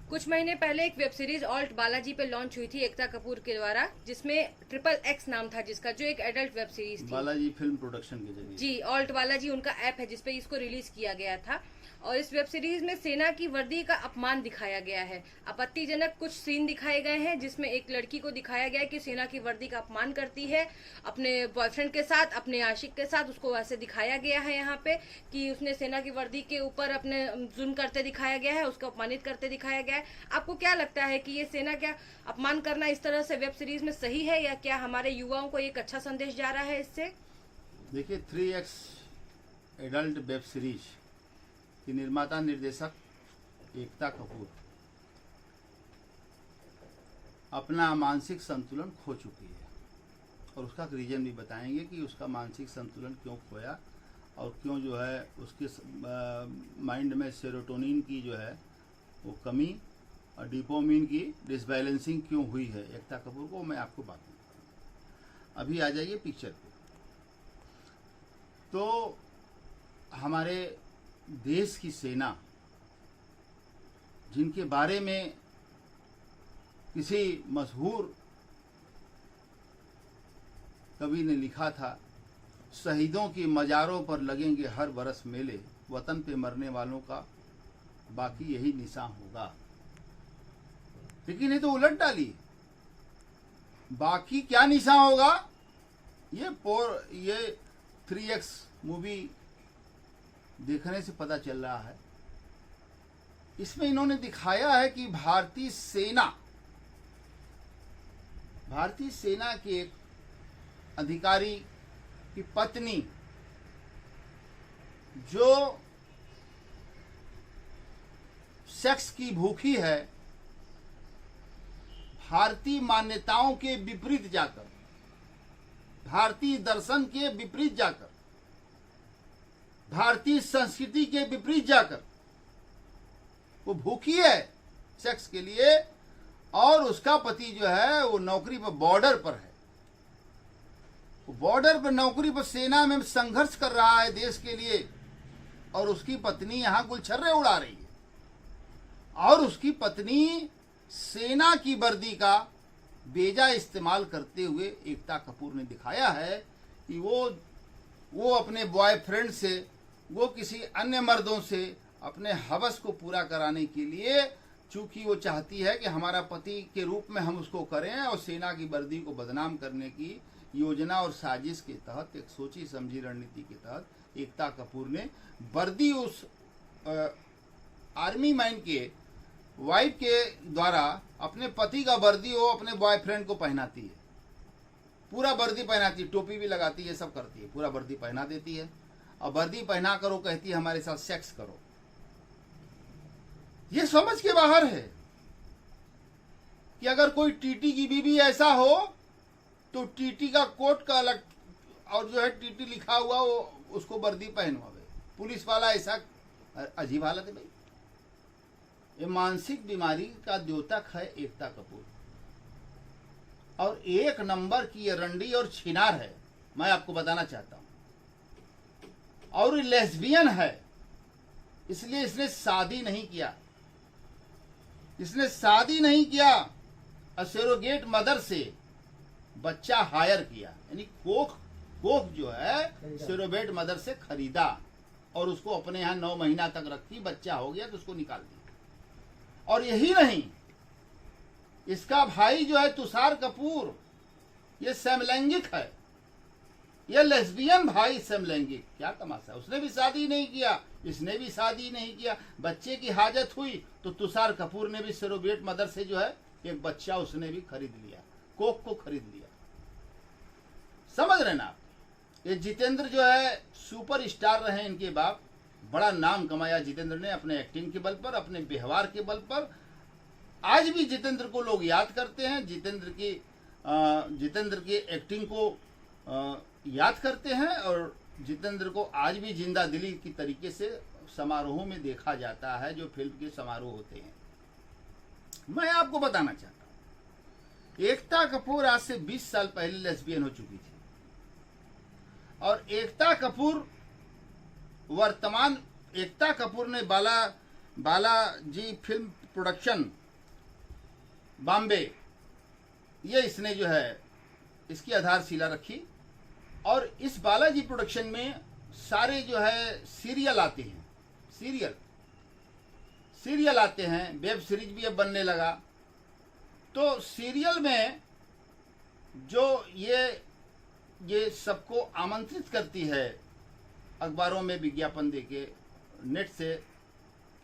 कुछ महीने पहले एक वेब सीरीज ऑल्ट बालाजी पे लॉन्च हुई थी एकता कपूर के द्वारा, जिसमें XXX नाम था जिसका, जो एक एडल्ट वेब सीरीज थी। बालाजी फिल्म प्रोडक्शन के जरिए जी, ऑल्ट बालाजी उनका ऐप है जिसपे इसको रिलीज किया गया था। और इस वेब सीरीज में सेना की वर्दी का अपमान दिखाया गया है। आपत्तिजनक कुछ सीन दिखाए गए हैं जिसमें एक लड़की को दिखाया गया है कि सेना की वर्दी का अपमान करती है अपने बॉयफ्रेंड के साथ, अपने आशिक के साथ। उसको ऐसे दिखाया गया है यहाँ पे कि उसने सेना की वर्दी के ऊपर अपने जुल्म करते दिखाया गया है, उसको अपमानित करते दिखाया गया है। आपको क्या लगता है कि ये सेना क्या अपमान करना इस तरह से वेब सीरीज में सही है, या क्या हमारे युवाओं को एक अच्छा संदेश जा रहा है इससे? देखिए, 3X एडल्ट वेब सीरीज की निर्माता निर्देशक एकता कपूर अपना मानसिक संतुलन खो चुकी है, और उसका रीजन भी बताएंगे कि उसका मानसिक संतुलन क्यों खोया और क्यों जो है उसके माइंड में सेरोटोनिन की जो है वो कमी और डोपामिन की डिसबैलेंसिंग क्यों हुई है एकता कपूर को, मैं आपको बात करूँगा। अभी आ जाइए पिक्चर पे। तो हमारे देश की सेना, जिनके बारे में किसी मशहूर कवि ने लिखा था, शहीदों की मज़ारों पर लगेंगे हर बरस मेले, वतन पे मरने वालों का बाकी यही निशान होगा। लेकिन ये तो उलट डाली, बाकी क्या निशान होगा? ये 3X मूवी देखने से पता चल रहा है। इसमें इन्होंने दिखाया है कि भारतीय सेना के एक अधिकारी की पत्नी, जो सेक्स की भूखी है, भारतीय मान्यताओं के विपरीत जाकर, भारतीय दर्शन के विपरीत जाकर, भारतीय संस्कृति के विपरीत जाकर वो भूखी है सेक्स के लिए, और उसका पति जो है वो नौकरी पर, बॉर्डर पर है। वो बॉर्डर पर नौकरी पर सेना में संघर्ष कर रहा है देश के लिए, और उसकी पत्नी यहां गुलछर्रे उड़ा रही है। और उसकी पत्नी सेना की वर्दी का बेजा इस्तेमाल करते हुए एकता कपूर ने दिखाया है कि वो अपने बॉयफ्रेंड से, वो किसी अन्य मर्दों से अपने हवस को पूरा कराने के लिए, चूंकि वो चाहती है कि हमारा पति के रूप में हम उसको करें, और सेना की वर्दी को बदनाम करने की योजना और साजिश के तहत, एक सोची समझी रणनीति के तहत एकता कपूर ने वर्दी उस आर्मी मैन के वाइफ के द्वारा अपने पति का वर्दी वो अपने बॉयफ्रेंड को पहनाती है। पूरा वर्दी पहनाती है, टोपी भी लगाती है, सब करती है, पूरा वर्दी पहना देती है। और वर्दी पहना कर वो कहती है हमारे साथ सेक्स करो। ये समझ के बाहर है कि अगर कोई टीटी की बीवी ऐसा हो तो टीटी का कोट का अलग, और जो है टीटी लिखा हुआ वो उसको वर्दी पहनवावे। पुलिस वाला ऐसा, अजीब हालत है भाई। ये मानसिक बीमारी का द्योतक है एकता कपूर, और एक नंबर की ये रंडी और छिनार है, मैं आपको बताना चाहता हूं। और लेस्बियन है, इसलिए इसने शादी नहीं किया। इसने शादी नहीं किया, सरोगेट मदर से बच्चा हायर किया, यानी कोख जो है सरोगेट मदर से खरीदा, और उसको अपने यहाँ 9 महीना तक रखी। बच्चा हो गया तो उसको निकाल दिया। और यही नहीं, इसका भाई जो है तुषार कपूर, ये समलैंगिक है, ये लेस्बियन भाई समलैंगिक। क्या तमाशा, उसने भी शादी नहीं किया, इसने भी शादी नहीं किया। बच्चे की हाजत हुई तो तुषार कपूर ने भी सरोगेट मदर से जो है एक बच्चा उसने भी खरीद लिया, कोक को खरीद लिया। समझ रहे ना आप? ये जितेंद्र जो है सुपर स्टार रहे, इनके बाप, बड़ा नाम कमाया जितेंद्र ने अपने एक्टिंग के बल पर, अपने व्यवहार के बल पर। आज भी जितेंद्र को लोग याद करते हैं, जितेंद्र की एक्टिंग को याद करते हैं, और जितेंद्र को आज भी जिंदा दिली की तरीके से समारोहों में देखा जाता है, जो फिल्म के समारोह होते हैं। मैं आपको बताना चाहता हूं, एकता कपूर आज से 20 साल पहले लेस्बियन हो चुकी थी, और एकता कपूर ने बालाजी फिल्म प्रोडक्शन बॉम्बे, ये इसने जो है इसकी आधारशिला रखी। और इस बालाजी प्रोडक्शन में सारे जो है सीरियल आते हैं, सीरियल आते हैं, वेब सीरीज भी अब बनने लगा। तो सीरियल में जो ये सबको आमंत्रित करती है अखबारों में विज्ञापन देके, नेट से,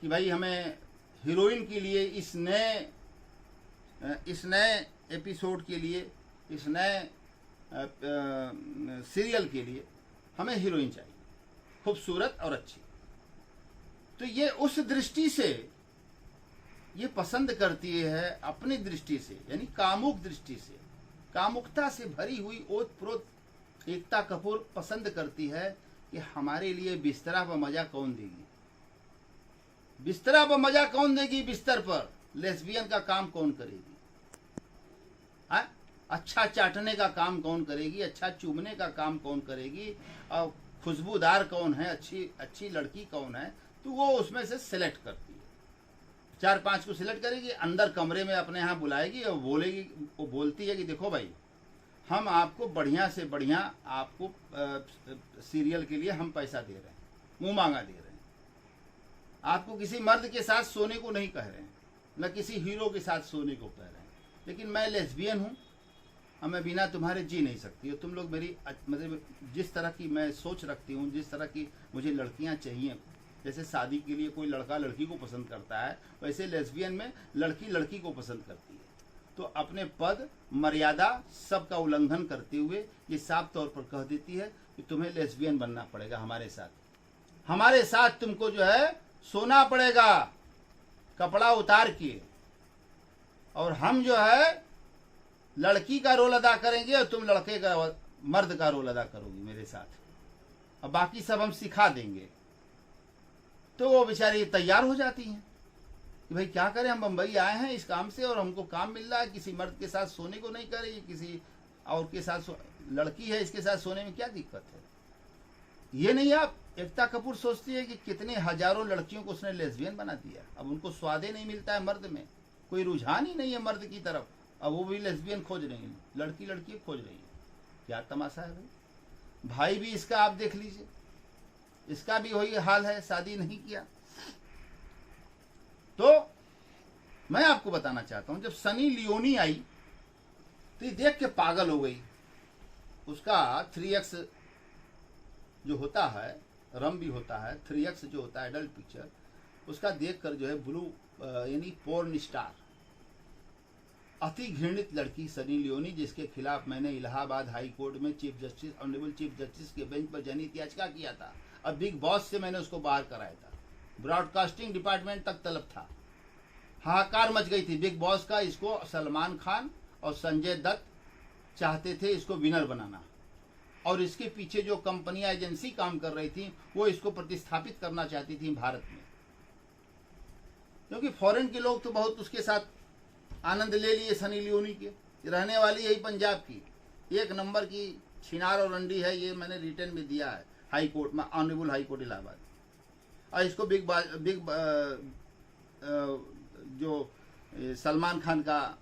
कि भाई हमें हीरोइन के लिए इस नए एपिसोड के लिए, इस नए सीरियल के लिए हमें हीरोइन चाहिए, खूबसूरत और अच्छी। तो ये उस दृष्टि से ये पसंद करती है, अपनी दृष्टि से, यानी कामुक दृष्टि से, कामुकता से भरी हुई ओतप्रोत एकता कपूर पसंद करती है कि हमारे लिए बिस्तरा पर मजा कौन देगी, बिस्तरा पर मजा कौन देगी, बिस्तर पर लेस्बियन का काम कौन करेगी, अच्छा चाटने का काम कौन करेगी, अच्छा चूमने का काम कौन करेगी, और खुशबूदार कौन है, अच्छी लड़की कौन है, तो वो उसमें से सिलेक्ट करती है। 4-5 को सिलेक्ट करेगी, अंदर कमरे में अपने यहाँ बुलाएगी और बोलेगी, वो बोलती है कि देखो भाई, हम आपको बढ़िया से बढ़िया, आपको सीरियल के लिए हम पैसा दे रहे हैं, मुंह मांगा दे रहे हैं, आपको किसी मर्द के साथ सोने को नहीं कह रहे हैं, न किसी हीरो के साथ सोने को कह रहे हैं, लेकिन मैं लेस्बियन हूँ, मैं बिना तुम्हारे जी नहीं सकती हो। तुम लोग मेरी, मतलब जिस तरह की मैं सोच रखती हूँ, जिस तरह की मुझे लड़कियाँ चाहिए, जैसे शादी के लिए कोई लड़का लड़की को पसंद करता है, वैसे लेस्बियन में लड़की लड़की को पसंद करती है। तो अपने पद मर्यादा सबका उल्लंघन करते हुए ये साफ तौर पर कह देती है कि तुम्हें लेस्बियन बनना पड़ेगा, हमारे साथ तुमको जो है सोना पड़ेगा, कपड़ा उतार के, और हम जो है लड़की का रोल अदा करेंगे और तुम लड़के का, मर्द का रोल अदा करोगी मेरे साथ, और बाकी सब हम सिखा देंगे। तो वो बेचारी तैयार हो जाती हैं कि भाई क्या करें, हम बम्बई आए हैं इस काम से और हमको काम मिल रहा है, किसी मर्द के साथ सोने को नहीं कर रही, किसी और के साथ लड़की है इसके साथ सोने में क्या दिक्कत है। ये नहीं, आप एकता कपूर सोचती है कि कितने हजारों लड़कियों को उसने लेस्बियन बना दिया, अब उनको स्वादे नहीं मिलता है मर्द में, कोई रुझान ही नहीं है मर्द की तरफ, अब वो भी लेस्बियन खोज रही है, लड़की खोज रही है। क्या तमाशा है भाई भी इसका आप देख लीजिए, इसका भी वही हाल है, शादी नहीं किया। तो मैं आपको बताना चाहता हूं, जब सनी लियोनी आई तो ये देख के पागल हो गई। उसका 3X जो होता है, रम भी होता है, 3X जो होता है एडल्ट पिक्चर, उसका देखकर जो है ब्लू यानी पोर्न स्टार, अति घृणित लड़की सनी लियोनी, जिसके खिलाफ मैंने इलाहाबाद हाई कोर्ट में ऑनरेबल चीफ जस्टिस के बेंच पर जनहित याचिका किया था। अब बिग बॉस से मैंने उसको बाहर कराया था, ब्रॉडकास्टिंग डिपार्टमेंट तक तलब था, हाहाकार मच गई थी बिग बॉस का। इसको सलमान खान और संजय दत्त चाहते थे इसको विनर बनाना, और इसके पीछे जो कंपनियां एजेंसी काम कर रही थी वो इसको प्रतिस्थापित करना चाहती थी भारत में, क्योंकि फॉरेन के लोग तो बहुत उसके साथ आनंद ले लिए सनी लियोनी के। रहने वाली यही पंजाब की, 1 नंबर की छिनार और रंडी है, ये मैंने रिटर्न में दिया है हाई कोर्ट में, ऑनरेबल हाई कोर्ट इलाहाबाद। और इसको जो सलमान खान का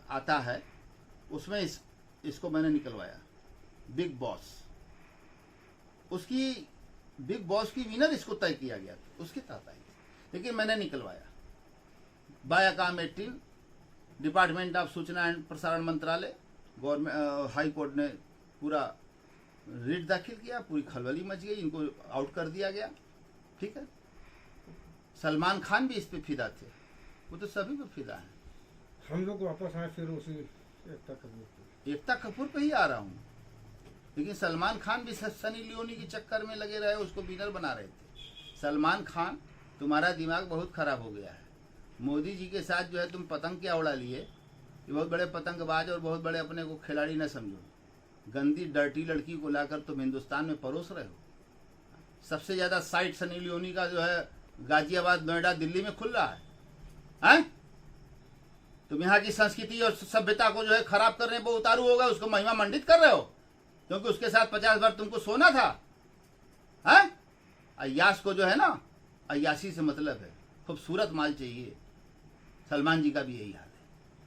आता है उसमें इसको मैंने निकलवाया, बिग बॉस, उसकी बिग बॉस की विनर इसको तय किया गया था, उसके तहत आई, लेकिन मैंने निकलवाया। बायाकाम 18 डिपार्टमेंट ऑफ सूचना एंड प्रसारण मंत्रालय, गवर्नमेंट हाई कोर्ट ने पूरा रिट दाखिल किया, पूरी खलबली मच गई, इनको आउट कर दिया गया। ठीक है, सलमान खान भी इस पे फिदा थे, वो तो सभी पे फिदा है। हम लोग वापस आए फिर उसी एकता कपूर पे ही आ रहा हूँ, लेकिन सलमान खान भी सनी लियोनी के चक्कर में लगे रहे, उसको विनर बना रहे थे। सलमान खान, तुम्हारा दिमाग बहुत खराब हो गया है, मोदी जी के साथ जो है तुम पतंग क्या उड़ा लिए, ये बहुत बड़े पतंगबाज और बहुत बड़े अपने को खिलाड़ी न समझो, गंदी डर्टी लड़की को लाकर तुम हिंदुस्तान में परोस रहे हो। सबसे ज्यादा साइट सनी लियोनी का जो है गाजियाबाद, नोएडा, दिल्ली में खुल रहा है? तुम यहाँ की संस्कृति और सभ्यता को जो है खराब करने पर उतारू होगा, उसको महिमा मंडित कर रहे हो क्योंकि उसके साथ 50 बार तुमको सोना था। अय्यास को जो है ना, अय्यासी से मतलब है, खूबसूरत माल चाहिए, सलमान जी का भी यही हाल है,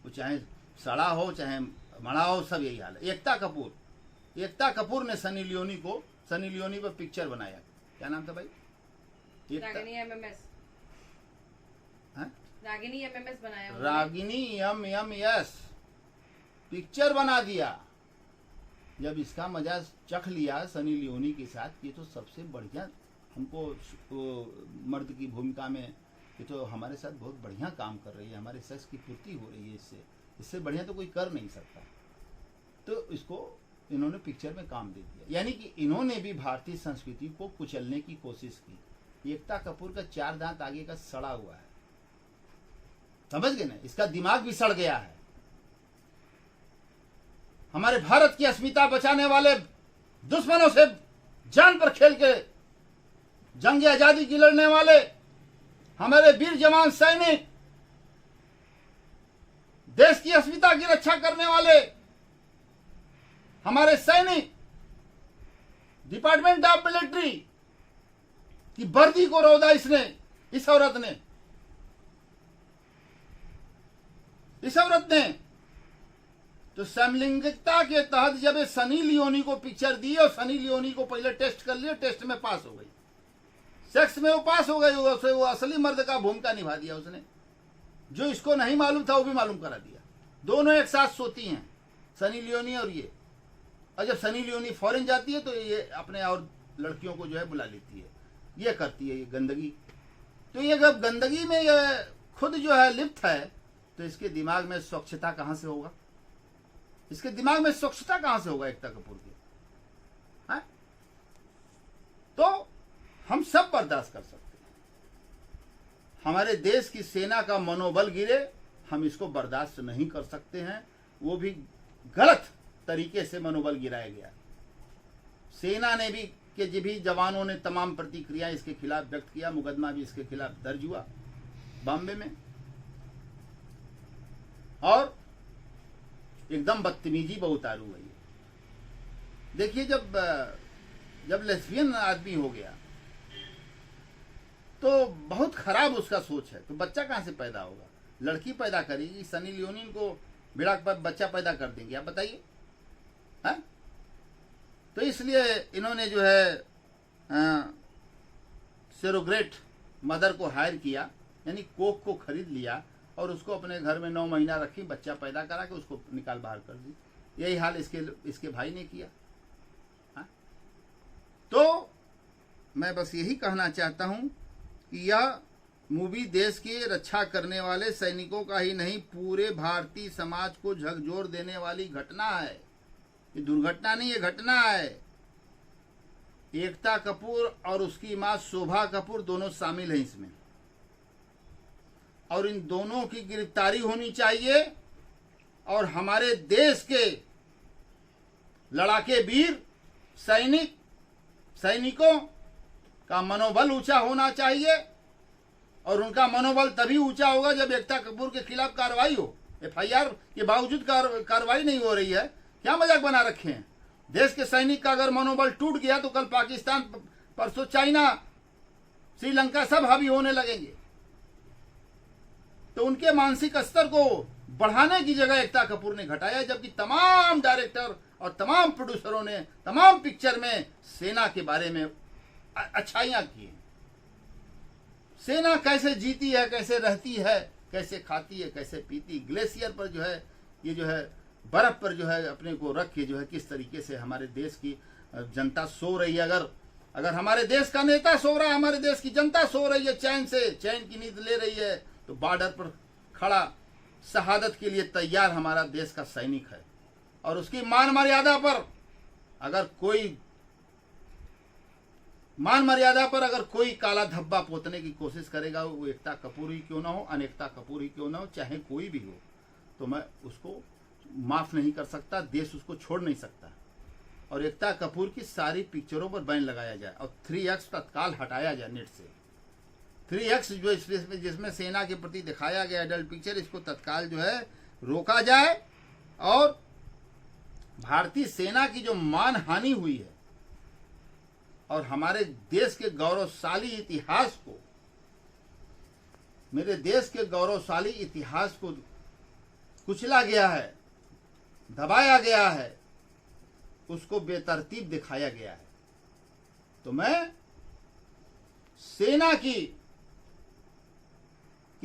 वो चाहे सड़ा हो चाहे मड़ा हो, सब यही हाल है। एकता कपूर ने सनी लियोनी पर पिक्चर बनाया, क्या नाम था भाई? रागिनी एमएमएस बनाया उन्होंने। रागिनी एमएमएस पिक्चर बना दिया। जब इसका मजा चख लिया सनी लियोनी के साथ, ये तो सबसे बढ़िया हमको मर्द की भूमिका में, ये तो हमारे साथ बहुत बढ़िया काम कर रही है, हमारे सेक्स की पूर्ति हो रही है, इससे बढ़िया तो कोई कर नहीं सकता। तो इसको इन्होंने पिक्चर में काम दे दिया, यानी कि इन्होंने भी भारतीय संस्कृति को कुचलने की कोशिश की। एकता कपूर का 4 दांत आगे का सड़ा हुआ है, समझ गए ना, इसका दिमाग भी सड़ गया है। हमारे भारत की अस्मिता बचाने वाले दुश्मनों से जान पर खेल के जंग आजादी की लड़ने वाले हमारे वीर जवान सैनिक, देश की अस्मिता की रक्षा करने वाले हमारे सैनिक, डिपार्टमेंट ऑफ मिलिट्री की वर्दी को रौदा इस औरत ने तो समलैंगिकता के तहत जब ये सनी लियोनी को पिक्चर दी और सनी लियोनी को पहले टेस्ट कर लिया, टेस्ट में पास हो गई, सेक्स में वो पास हो गई, वो असली मर्द का भूमिका निभा दिया उसने। जो इसको नहीं मालूम था वो भी मालूम करा दिया। दोनों एक साथ सोती हैं, सनी लियोनी और ये। और जब सनी लियोनी फॉरेन जाती है तो ये अपने और लड़कियों को जो है बुला लेती है, ये करती है ये गंदगी। तो ये जब गंदगी में ये खुद जो है लिप्त है, तो इसके दिमाग में स्वच्छता कहां से होगा? इसके दिमाग में स्वच्छता कहां से होगा एकता कपूर की? है? तो हम सब बर्दाश्त कर सकते हैं, हमारे देश की सेना का मनोबल गिरे, हम इसको बर्दाश्त नहीं कर सकते हैं। वो भी गलत तरीके से मनोबल गिराया गया। सेना ने भी जवानों ने तमाम प्रतिक्रिया इसके खिलाफ व्यक्त किया, मुकदमा भी इसके खिलाफ दर्ज हुआ बॉम्बे में। और एकदम बदतमीजी बहुतारू है ये। देखिए, जब लेस्बियन आदमी हो गया तो बहुत खराब उसका सोच है, तो बच्चा कहां से पैदा होगा? लड़की पैदा करेगी, सनी लियोनी को बिड़ा पर बच्चा पैदा कर देंगे, आप बताइए। हैं? तो इसलिए इन्होंने जो है सेरोगेट मदर को हायर किया, यानी कोख को खरीद लिया और उसको अपने घर में 9 महीना रखी, बच्चा पैदा करा के उसको निकाल बाहर कर दी। यही हाल इसके भाई ने किया। हा? तो मैं बस यही कहना चाहता हूं कि यह मूवी देश की रक्षा करने वाले सैनिकों का ही नहीं, पूरे भारतीय समाज को झकझोर देने वाली घटना है। ये दुर्घटना नहीं, ये घटना है। एकता कपूर और उसकी मां शोभा कपूर दोनों शामिल हैं इसमें, और इन दोनों की गिरफ्तारी होनी चाहिए। और हमारे देश के लड़ाके वीर सैनिकों का मनोबल ऊंचा होना चाहिए, और उनका मनोबल तभी ऊंचा होगा जब एकता कपूर के खिलाफ कार्रवाई हो। FIR के बावजूद कार्रवाई नहीं हो रही है, क्या मजाक बना रखे हैं? देश के सैनिक का अगर मनोबल टूट गया तो कल पाकिस्तान, परसों चाइना, श्रीलंका सब हावी होने लगेंगे। तो उनके मानसिक स्तर को बढ़ाने की जगह एकता कपूर ने घटाया, जबकि तमाम डायरेक्टर और तमाम प्रोड्यूसरों ने तमाम पिक्चर में सेना के बारे में अच्छाइयां की। सेना कैसे जीती है, कैसे रहती है, कैसे खाती है, कैसे पीती, ग्लेशियर पर जो है, ये जो है बर्फ पर जो है अपने को रख के जो है किस तरीके से हमारे देश की जनता सो रही है। अगर हमारे देश का नेता सो रहा है, हमारे देश की जनता सो रही है, चैन की नींद ले रही है, तो बॉर्डर पर खड़ा शहादत के लिए तैयार हमारा देश का सैनिक है। और उसकी मान मर्यादा पर अगर कोई काला धब्बा पोतने की कोशिश करेगा, वो एकता कपूर ही क्यों ना हो, अनेकता कपूर ही क्यों ना हो, चाहे कोई भी हो, तो मैं उसको माफ नहीं कर सकता, देश उसको छोड़ नहीं सकता। और एकता कपूर की सारी पिक्चरों पर बैन लगाया जाए और 3X तत्काल हटाया जाए नेट से। 3X जो जिसमें सेना के प्रति दिखाया गया एडल्ट पिक्चर, इसको तत्काल जो है रोका जाए। और भारतीय सेना की जो मान हानि हुई है और हमारे देश के गौरवशाली इतिहास को मेरे देश के गौरवशाली इतिहास को कुचला गया है, दबाया गया है, उसको बेतरतीब दिखाया गया है। तो मैं सेना के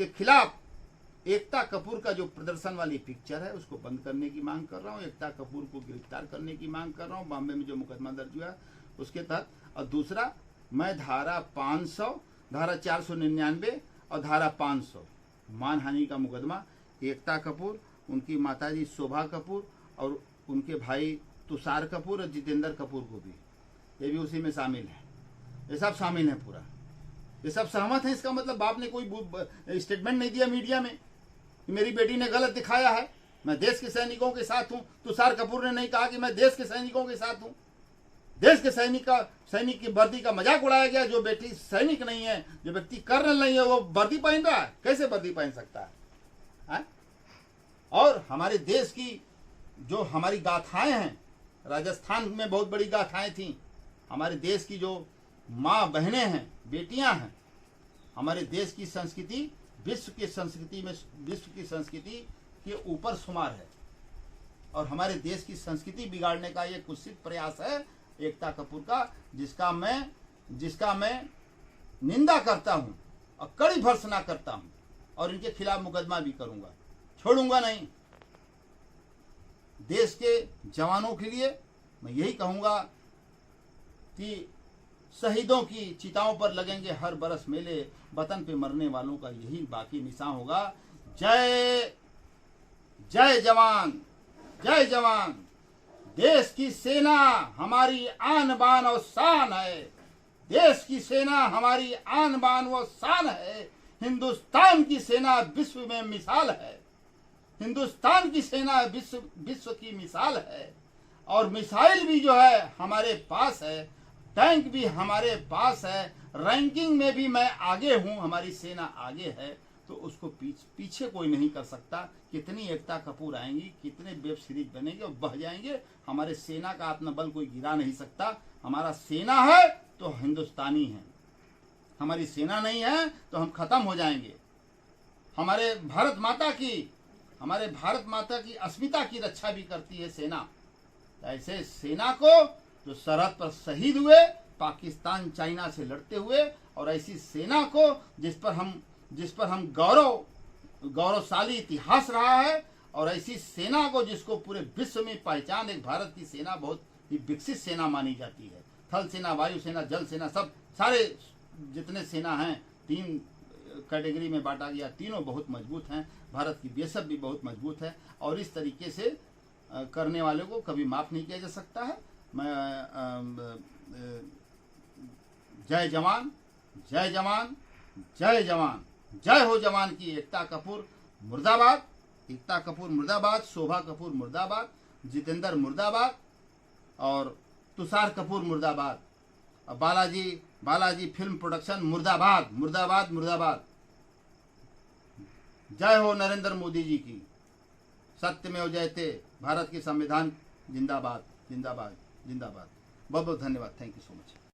खिलाफ एकता कपूर का जो प्रदर्शन वाली पिक्चर है उसको बंद करने की मांग कर रहा हूँ। एकता कपूर को गिरफ्तार करने की मांग कर रहा हूँ, बॉम्बे में जो मुकदमा दर्ज हुआ उसके तहत। और दूसरा, मैं धारा 500, धारा 499 और धारा 500 मानहानि का मुकदमा एकता कपूर, उनकी माताजी शोभा कपूर और उनके भाई तुषार कपूर और जितेंद्र कपूर को भी, ये भी उसी में शामिल है। ये सब शामिल है पूरा, ये सब सहमत है। इसका मतलब बाप ने कोई स्टेटमेंट नहीं दिया मीडिया में कि मेरी बेटी ने गलत दिखाया है, मैं देश के सैनिकों के साथ हूं। तुषार कपूर ने नहीं कहा कि मैं देश के सैनिकों के साथ हूं। देश के सैनिक की वर्दी का मजाक उड़ाया गया। जो बेटी सैनिक नहीं है, जो व्यक्ति कर्नल नहीं है, वो वर्दी पहन रहा है, कैसे वर्दी पहन सकता है? और हमारे देश की जो हमारी गाथाएं हैं, राजस्थान में बहुत बड़ी गाथाएं थी। हमारे देश की जो माँ बहनें हैं, बेटियां हैं, हमारे देश की संस्कृति विश्व की संस्कृति के ऊपर शुमार है। और हमारे देश की संस्कृति बिगाड़ने का ये कुत्सित प्रयास है एकता कपूर का, जिसका मैं निंदा करता हूं और कड़ी भर्त्सना करता हूं, और इनके खिलाफ मुकदमा भी करूंगा, छोड़ूंगा नहीं। देश के जवानों के लिए मैं यही कहूंगा कि शहीदों की चिताओं पर लगेंगे हर बरस मेले, वतन पे मरने वालों का यही बाकी निशान होगा। जय जय जवान, जय जवान। देश की सेना हमारी आन बान और शान है। देश की सेना हमारी आन बान व शान है। हिंदुस्तान की सेना विश्व में मिसाल है। हिंदुस्तान की सेना विश्व की मिसाल है। और मिसाइल भी जो है हमारे पास है, टैंक भी हमारे पास है, रैंकिंग में भी मैं आगे हूं, हमारी सेना आगे है। तो उसको पीछे कोई नहीं कर सकता। कितनी एकता कपूर आएंगी, कितने वेब सीरीज बनेंगे और बह जाएंगे, हमारे सेना का आत्मबल कोई गिरा नहीं सकता। हमारा सेना है तो हिंदुस्तानी है, हमारी सेना नहीं है तो हम खत्म हो जाएंगे। हमारे भारत माता की अस्मिता की रक्षा भी करती है सेना। ऐसे सेना को जो सरहद पर शहीद हुए, पाकिस्तान चाइना से लड़ते हुए, और ऐसी सेना को जिस पर हम गौरवशाली इतिहास रहा है, और ऐसी सेना को जिसको पूरे विश्व में पहचान, एक भारत की सेना बहुत ही विकसित सेना मानी जाती है। थल सेना, वायु सेना, जल सेना, सब सारे जितने सेना हैं 3 कैटेगरी में बांटा गया, तीनों बहुत मजबूत हैं। भारत की बीएसएफ भी बहुत मजबूत है, और इस तरीके से करने वाले को कभी माफ नहीं किया जा सकता है। मैं जय जवान, जय जवान, जय जवान, जय हो जवान की। एकता कपूर मुर्दाबाद, एकता कपूर मुर्दाबाद, शोभा कपूर मुर्दाबाद, जितेंद्र मुर्दाबाद और तुषार कपूर मुर्दाबाद, और बालाजी फिल्म प्रोडक्शन मुर्दाबाद, मुर्दाबाद, मुर्दाबाद। जय हो नरेंद्र मोदी जी की। सत्यमेव जयते, भारत की संविधान जिंदाबाद, जिंदाबाद, जिंदाबाद। बहुत बहुत धन्यवाद। Thank you so much.